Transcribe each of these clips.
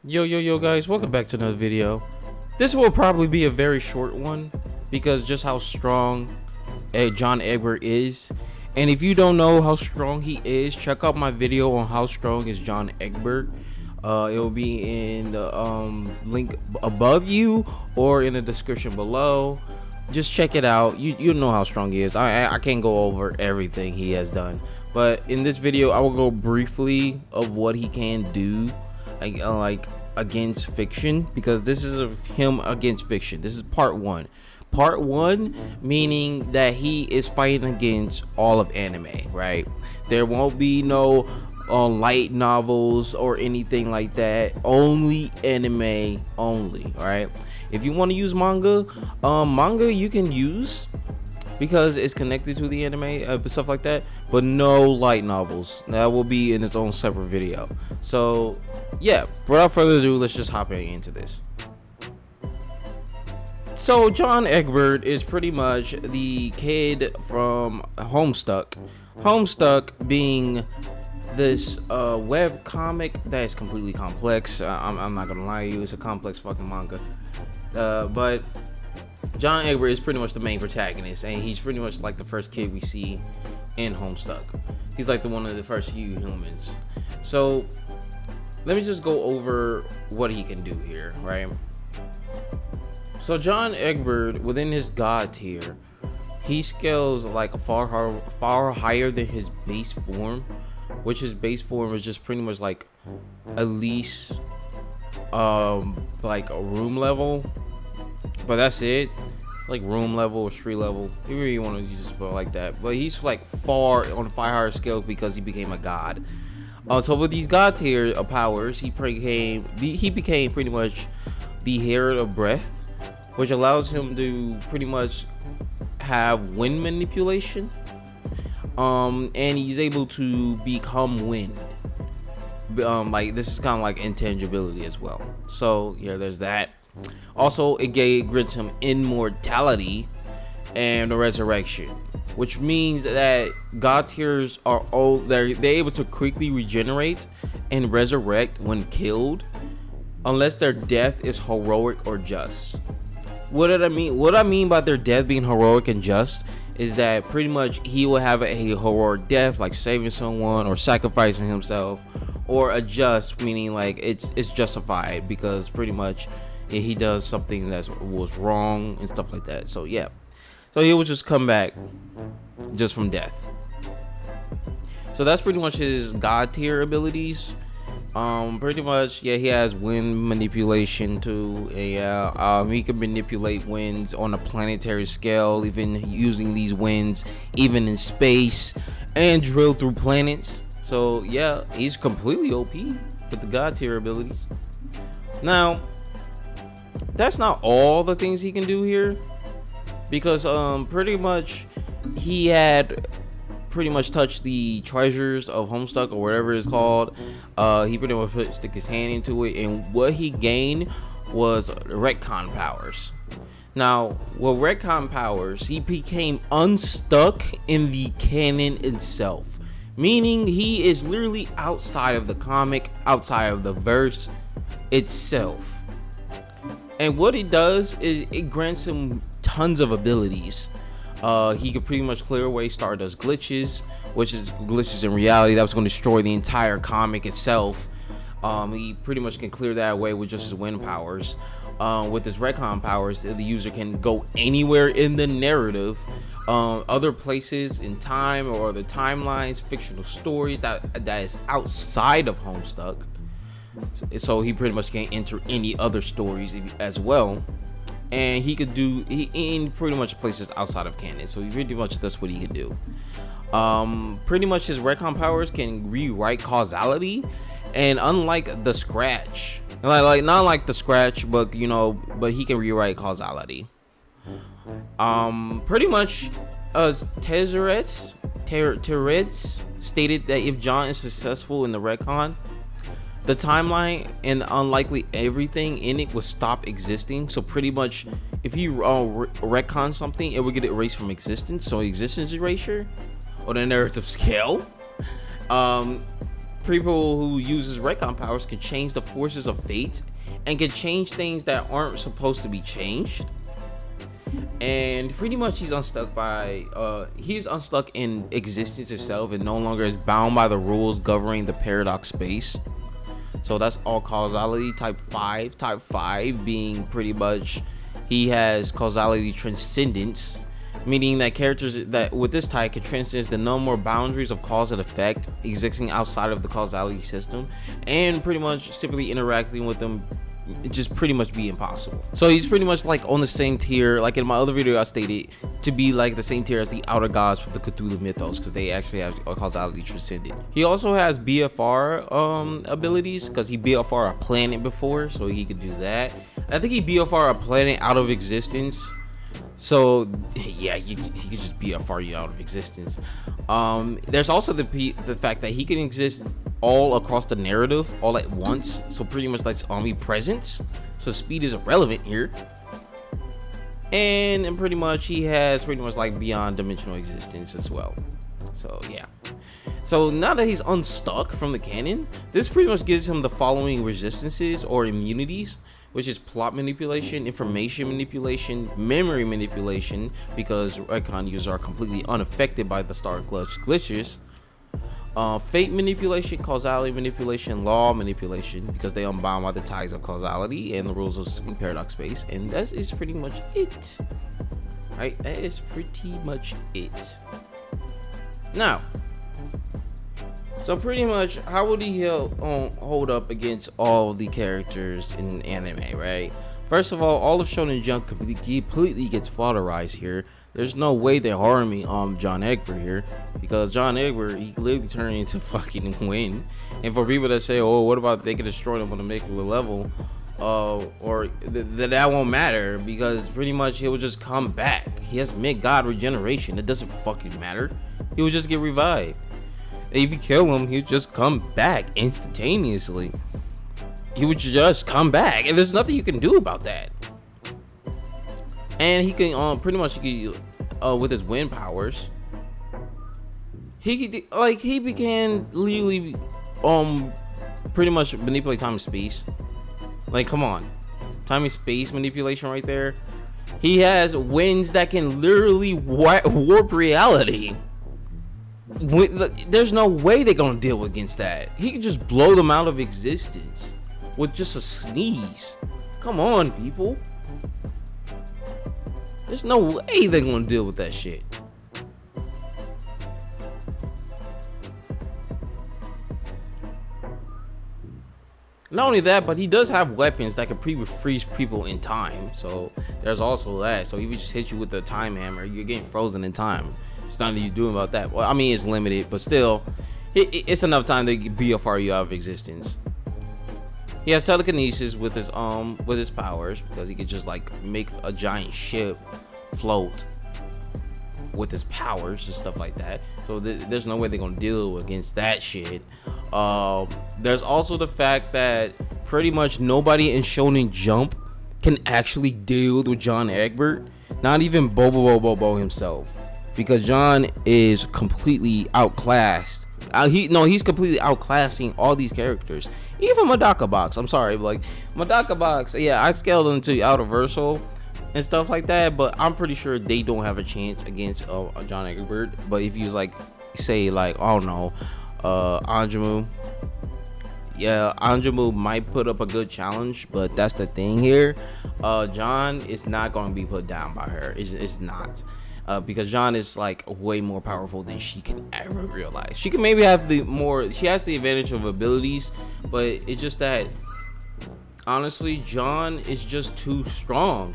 Yo guys, welcome back to another video. This will probably be a very short one because just how strong John Egbert is. And if you don't know how strong he is, check out my video on how strong is John Egbert. It will be in the link above you or in the description below. Just check it out. You know how strong he is. I can't go over everything he has done, but in this video I will go briefly of what he can do like against fiction, because this is of him against fiction. This is part one, meaning that he is fighting against all of anime, right? There won't be no light novels or anything like that. Only anime only. All right, if you want to use manga you can use, because it's connected to the anime, stuff like that, but no light novels. That will be in its own separate video. So yeah, without further ado, let's just hop into this. So John Egbert is pretty much the kid from Homestuck. Homestuck being this web comic that is completely complex. I'm not gonna lie to you, it's a complex fucking manga, but John Egbert is pretty much the main protagonist, and he's pretty much like the first kid we see in Homestuck. He's like one of the first few humans. So let me just go over what he can do here, right? So John Egbert, within his god tier, he scales like far higher than his base form, which his base form is just pretty much like at least like a room level, but that's it. Like room level or street level, if you really want to use it like that. But he's like far on a far higher scale because he became a god. So with these god tier powers, he became pretty much the Herald of Breath, which allows him to pretty much have wind manipulation, and he's able to become wind. Like this is kind of like intangibility as well. So yeah, there's that. Also, it grants him immortality and resurrection, which means that god tiers are they're able to quickly regenerate and resurrect when killed, unless their death is heroic or just. What did I mean? What I mean by their death being heroic and just is that pretty much he will have a heroic death, like saving someone or sacrificing himself, or a just, meaning like it's justified because pretty much he does something that was wrong and stuff like that. So yeah, so he will just come back just from death. So that's pretty much his god tier abilities. Pretty much, yeah, he has wind manipulation too. Yeah, he can manipulate winds on a planetary scale, even using these winds even in space, and drill through planets. So yeah, he's completely OP with the god tier abilities. Now, that's not all the things he can do here, because pretty much he had pretty much touched the treasures of Homestuck or whatever it's called. He pretty much stick his hand into it, and what he gained was Retcon powers. Now with Retcon powers, he became unstuck in the canon itself, meaning he is literally outside of the comic, outside of the verse itself. And what it does is it grants him tons of abilities. He could pretty much clear away Stardust glitches, which is glitches in reality that was going to destroy the entire comic itself. He pretty much can clear that away with just his wind powers. With his Retcon powers, the user can go anywhere in the narrative, other places in time or the timelines, fictional stories that is outside of Homestuck. So he pretty much can't enter any other stories as well, and he could do in pretty much places outside of canon. So he pretty much that's what he could do. Pretty much his Retcon powers can rewrite causality, and unlike the Scratch, like not like the Scratch, but you know, but he can rewrite causality. Pretty much Teretz stated that if John is successful in the Retcon, the timeline and unlikely everything in it will stop existing. So pretty much if you retcon something, it will get erased from existence. So existence erasure, or the narrative scale. people who uses Retcon powers can change the forces of fate and can change things that aren't supposed to be changed. And pretty much he's unstuck in existence itself and no longer is bound by the rules governing the paradox space. So that's all causality. Type 5 being pretty much he has causality transcendence, meaning that characters that with this type can transcend the no more boundaries of cause and effect existing outside of the causality system, and pretty much simply interacting with them it just pretty much be impossible. So he's pretty much like on the same tier, like in my other video I stated, to be like the same tier as the outer gods from the Cthulhu mythos, because they actually have a causality transcendent. He also has BFR abilities, because he BFR a planet before, so he could do that. I think he BFR a planet out of existence. So yeah, he could just BFR you out of existence. There's also the fact that he can exist all across the narrative all at once, so pretty much like omnipresence, so speed is irrelevant here. And pretty much he has pretty much like beyond dimensional existence as well. So yeah, so now that he's unstuck from the canon, this pretty much gives him the following resistances or immunities, which is plot manipulation, information manipulation, memory manipulation, because Retcon users are completely unaffected by the star glitches, fate manipulation, causality manipulation, law manipulation, because they unbound by the ties of causality and the rules of paradox space. And that is pretty much it, right? That is pretty much it. Now, so pretty much how would he hold up against all the characters in anime, right? First of all of Shonen Jump completely gets fodderized here. There's no way they're harming John Egbert here, because John Egbert, he literally turned into fucking Win. And for people that say, oh, what about they can destroy them on a makeable level, that won't matter, because pretty much he will just come back. He has mid-god regeneration. It doesn't fucking matter. He will just get revived. If you kill him, he'll just come back instantaneously. He would just come back, and there's nothing you can do about that. And he can pretty much with his wind powers, he began literally pretty much manipulate time and space. Like, come on, time and space manipulation right there. He has winds that can literally warp reality. There's no way they're gonna deal against that. He can just blow them out of existence with just a sneeze. Come on, people. There's no way they're gonna deal with that shit. Not only that, but he does have weapons that can freeze people in time. So there's also that. So if he just hit you with the time hammer, you're getting frozen in time. There's nothing you do about that. Well, I mean, it's limited, but still, it's enough time to BFR you out of existence. He has telekinesis with his powers, because he could just like make a giant ship float with his powers and stuff like that. So there's no way they're gonna deal against that shit. There's also the fact that pretty much nobody in Shonen Jump can actually deal with John Egbert, not even Bobo himself, because John is completely outclassed. He's completely outclassing all these characters. Even Madaka Box, I'm sorry, but like Madaka Box, yeah, I scaled them to Universal and stuff like that, but I'm pretty sure they don't have a chance against John Egbert. But if you like say like, I don't know, Anjamu, yeah, Anjamu might put up a good challenge, but that's the thing here. John is not going to be put down by her. It's not. Because John is like way more powerful than she can ever realize. She can maybe have she has the advantage of abilities, but it's just that honestly, John is just too strong.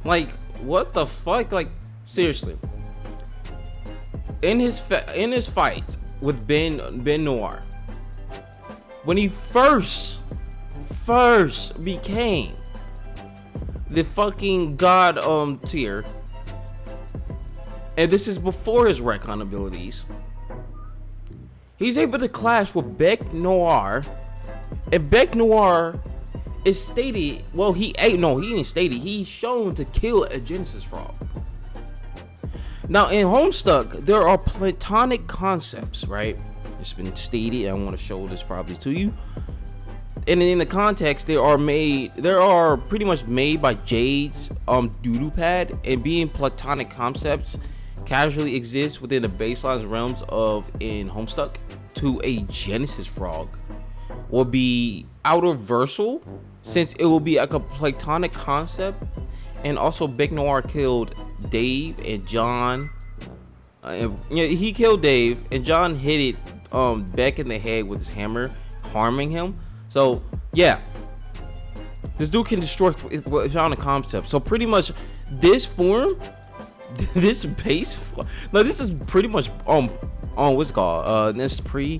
Like, what the fuck? Like, seriously. In his fight with Ben Noir, when he first became the fucking god tier, and this is before his Retcon abilities, he's able to clash with Bec Noir, and Bec Noir is stated, well, he didn't state it, he's shown to kill a Genesis frog. Now in Homestuck, there are platonic concepts, right? It's been stated. I want to show this probably to you. And in the context, they are pretty much made by Jade's doodoo pad, and being platonic concepts casually exist within the baseline realms of in Homestuck. To a Genesis frog will be outerversal, since it will be like a platonic concept. And also Big Noir killed Dave and John. He killed Dave and John hit it Beck in the head with his hammer, harming him. So yeah, this dude can destroy platonic concept. So pretty much this form, this base, no, this is pretty much what's it called? This is pre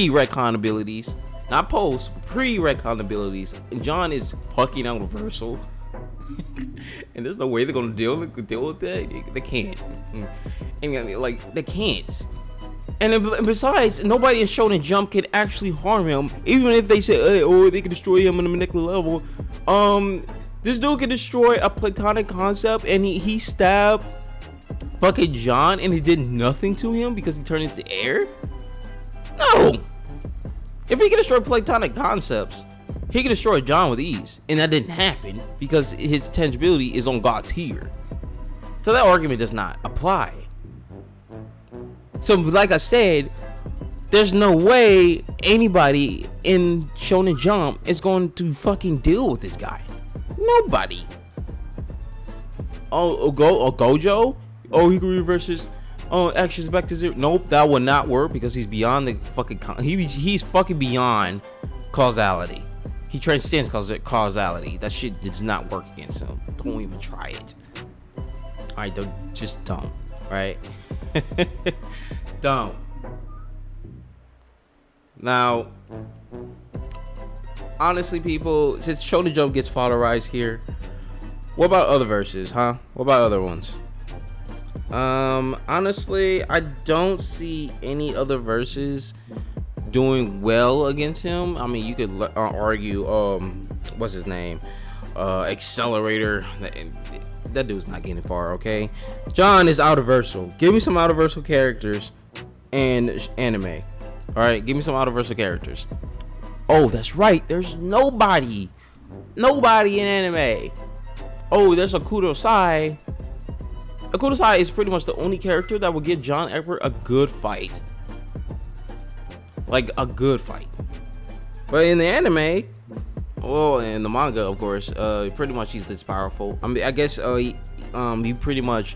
retcon abilities, not post, pre retcon abilities. And John is fucking outerversal, and there's no way they're gonna deal with that. They can't, and like they can't. And besides, nobody in Shonen Jump can actually harm him, even if they say, hey, oh, they can destroy him on a molecular level. This dude can destroy a platonic concept, and he stabbed fucking John, and it did nothing to him because he turned into air. No, if he can destroy platonic concepts, he can destroy John with ease, and that didn't happen because his tangibility is on God tier. So that argument does not apply. So like I said, there's no way anybody in Shonen Jump is going to fucking deal with this guy. Nobody. Gojo? Oh, he can reverse his actions back to zero. Nope, that would not work because he's beyond the fucking he's fucking beyond causality. He transcends causality. That shit does not work against him. Don't even try it. Alright, just don't. Right? Don't. Now, honestly, people, since Shonen Jump gets fatherized here, what about other verses, huh? What about other ones? Honestly, I don't see any other verses doing well against him. I mean, you could argue, what's his name? Accelerator. That dude's not getting far, okay? John is outerversal. Give me some outerversal characters and anime. Alright, give me some outerversal characters. Oh, that's right. There's nobody in anime. Oh, there's Akuto Sai. Akuto Sai is pretty much the only character that will give John Egbert a good fight. Like, a good fight. But in the anime, well, in the manga, of course, pretty much he's this powerful. I mean, I guess he pretty much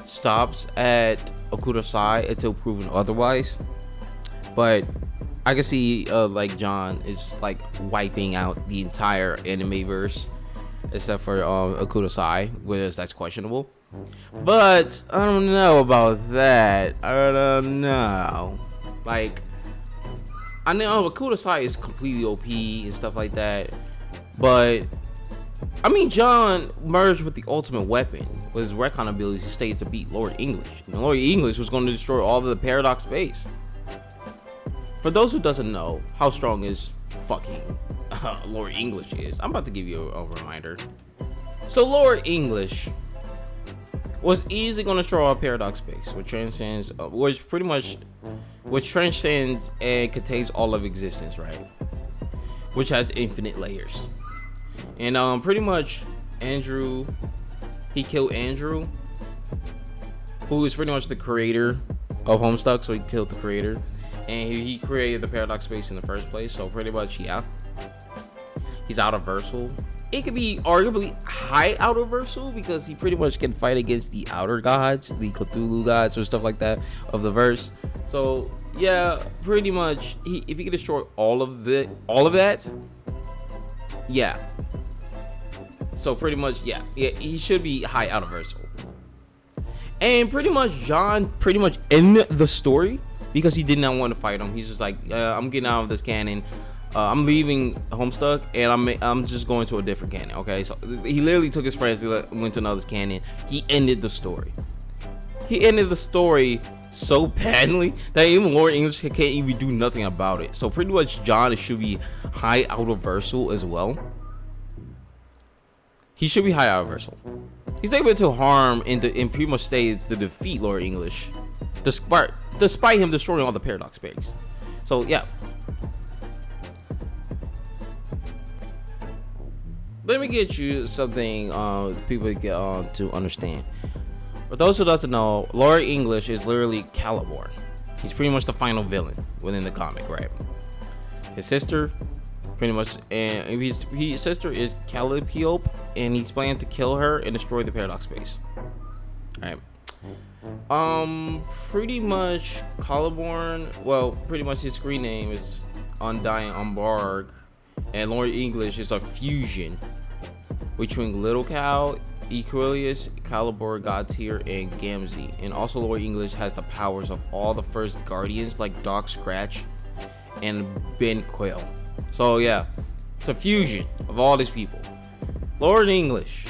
stops at Akuto Sai until proven otherwise. But I can see like John is like wiping out the entire anime verse, except for Akuto Sai, which that's questionable. But I don't know about that. I don't know. Like, I know Akuto Sai is completely OP and stuff like that, but I mean, John merged with the ultimate weapon with his Retcon ability to stay to beat Lord English. And Lord English was going to destroy all of the paradox space. For those who doesn't know how strong is fucking Lord English is, I'm about to give you a reminder. So Lord English was easily going to destroy all paradox space, which transcends and contains all of existence, right? Which has infinite layers. And pretty much Andrew, he killed Andrew, who is pretty much the creator of Homestuck. So he killed the creator, and he created the paradox space in the first place. So pretty much, yeah, he's outerversal. It could be arguably high outerversal because he pretty much can fight against the outer gods, the Cthulhu gods or stuff like that of the verse. So yeah, pretty much if he can destroy all of that, yeah. So pretty much, yeah, he should be high outerversal. And pretty much John pretty much ended the story because he did not want to fight him. He's just like, I'm getting out of this canon. I'm leaving Homestuck and I'm just going to a different canon. Okay, so he literally took his friends, went to another canon. He ended the story. He ended the story so badly that even Lord English can't even do nothing about it. So pretty much John should be high outerversal as well. He should be high outerversal. He's able to harm and pretty much states to defeat Lord English, despite him destroying all the paradox space. So yeah. Let me get you something people get to understand. For those who doesn't know, Lord English is literally Caliborn. He's pretty much the final villain within the comic, right? His sister, pretty much, and his sister is Calliope, and he's planning to kill her and destroy the paradox space. All right. Pretty much Caliborn. Well, pretty much his screen name is Undying Umbarg, and Lord English is a fusion between Little Cow, Equilius, Calibur, Godtier, and Gamzee. And also Lord English has the powers of all the first Guardians like Doc Scratch and Ben Quill. So yeah, it's a fusion of all these people. Lord English,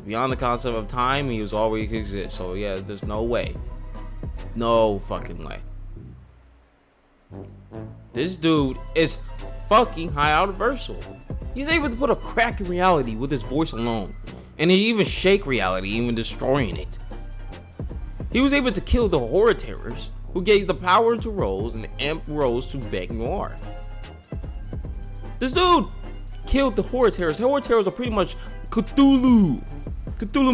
beyond the concept of time, he was always exist. So yeah, there's no way. No fucking way. This dude is fucking high out of Versal. He's able to put a crack in reality with his voice alone. And he even shake reality, even destroying it. He was able to kill the Horror Terrors, who gave the power to Rose and Amp Rose to Beck Noir. This dude killed the Horror Terrors. The Horror Terrors are pretty much Cthulhu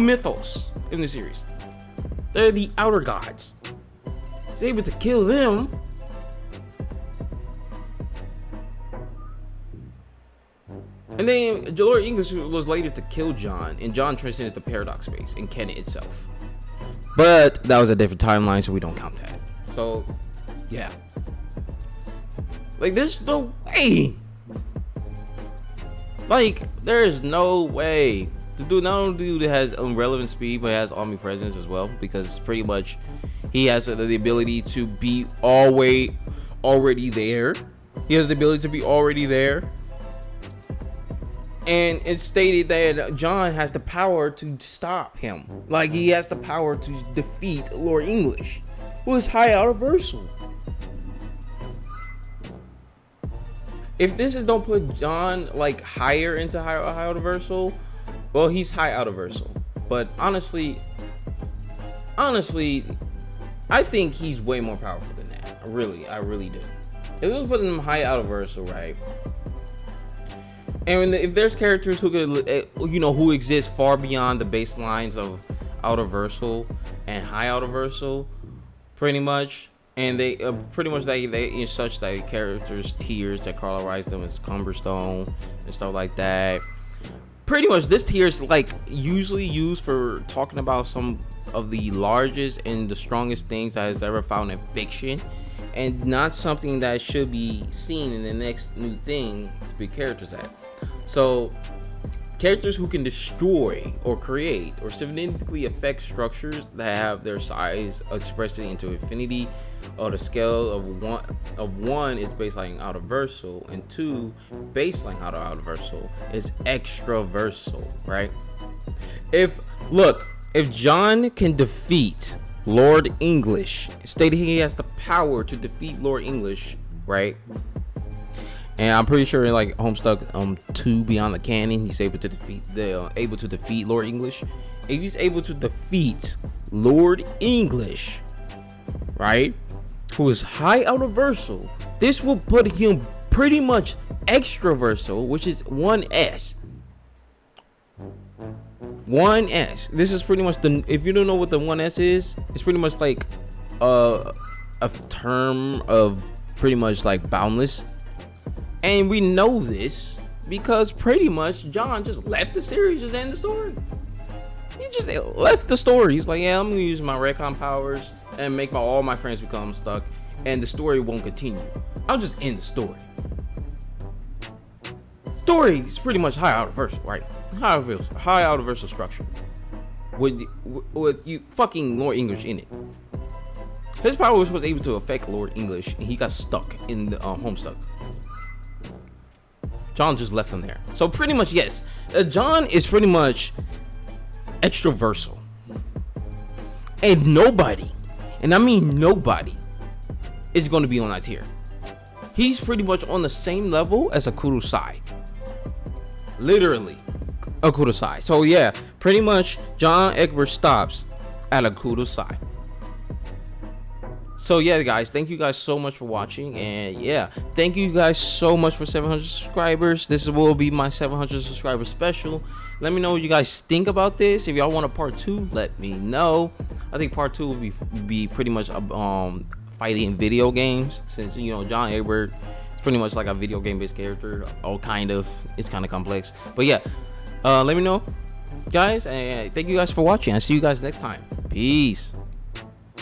mythos in the series. They're the outer gods. He's able to kill them. And then Lord English was later to kill John, and John transcends the paradox space and canon itself. But that was a different timeline, so we don't count that. So, yeah. Like, there's no way. Like, there is no way. The dude not only has irrelevant speed, but has omnipresence as well, because pretty much he has the ability to be already there. He has the ability to be already there. And it's stated that John has the power to stop him. Like, he has the power to defeat Lord English, who is high out of Versal. If this is don't put John like higher into high out of Versal, well, he's high out of Versal. But honestly, I think he's way more powerful than that. I really do. If it was putting him high out of Versal, right? And if there's characters who could, who exist far beyond the baselines of Outer Versal and High Outer Versal, pretty much, and they in such that characters tiers that categorize them as Cumberstone and stuff like that. Pretty much, this tier is like usually used for talking about some of the largest and the strongest things that is ever found in fiction, and not something that should be seen in the next new thing to be characters at. So, characters who can destroy or create or significantly affect structures that have their size expressed into infinity, or the scale of one is baseline out of Versal, and 2 baseline out of Versal is extraversal, right? If John can defeat Lord English, stating he has the power to defeat Lord English, right? And I'm pretty sure in like Homestuck 2 Beyond the Canon, he's able to defeat Lord English. If he's able to defeat Lord English, right, who is high out of Versal, this will put him pretty much extraversal, which is 1S. 1S. This is pretty much if you don't know what the 1S is, it's pretty much like a term of pretty much like boundless. And we know this because pretty much John just left the series, just end the story. He just left the story. He's like, yeah, I'm gonna use my Retcon powers and make all my friends become stuck, and the story won't continue. I'll just end the story. Story is pretty much high out of Versal, right? High out of Versal structure with you fucking Lord English in it. His powers was able to affect Lord English, and he got stuck in the Homestuck. John just left him there. So pretty much, yes, John is pretty much extraversal, and nobody, and I mean nobody, is going to be on that tier. He's pretty much on the same level as a Kurosai. Literally. a kudasai. So yeah, pretty much John Egbert stops at a kudasai. So yeah, guys, thank you guys so much for watching, and yeah, thank you guys so much for 700 subscribers. This will be my 700 subscriber special. Let me know what you guys think about this. If y'all want a part 2, let me know. I think part 2 will be pretty much fighting video games, since you know John Egbert is pretty much like a video game based character. Oh, kind of. It's kind of complex, but yeah. Let me know, guys, and thank you guys for watching. I'll see you guys next time. Peace.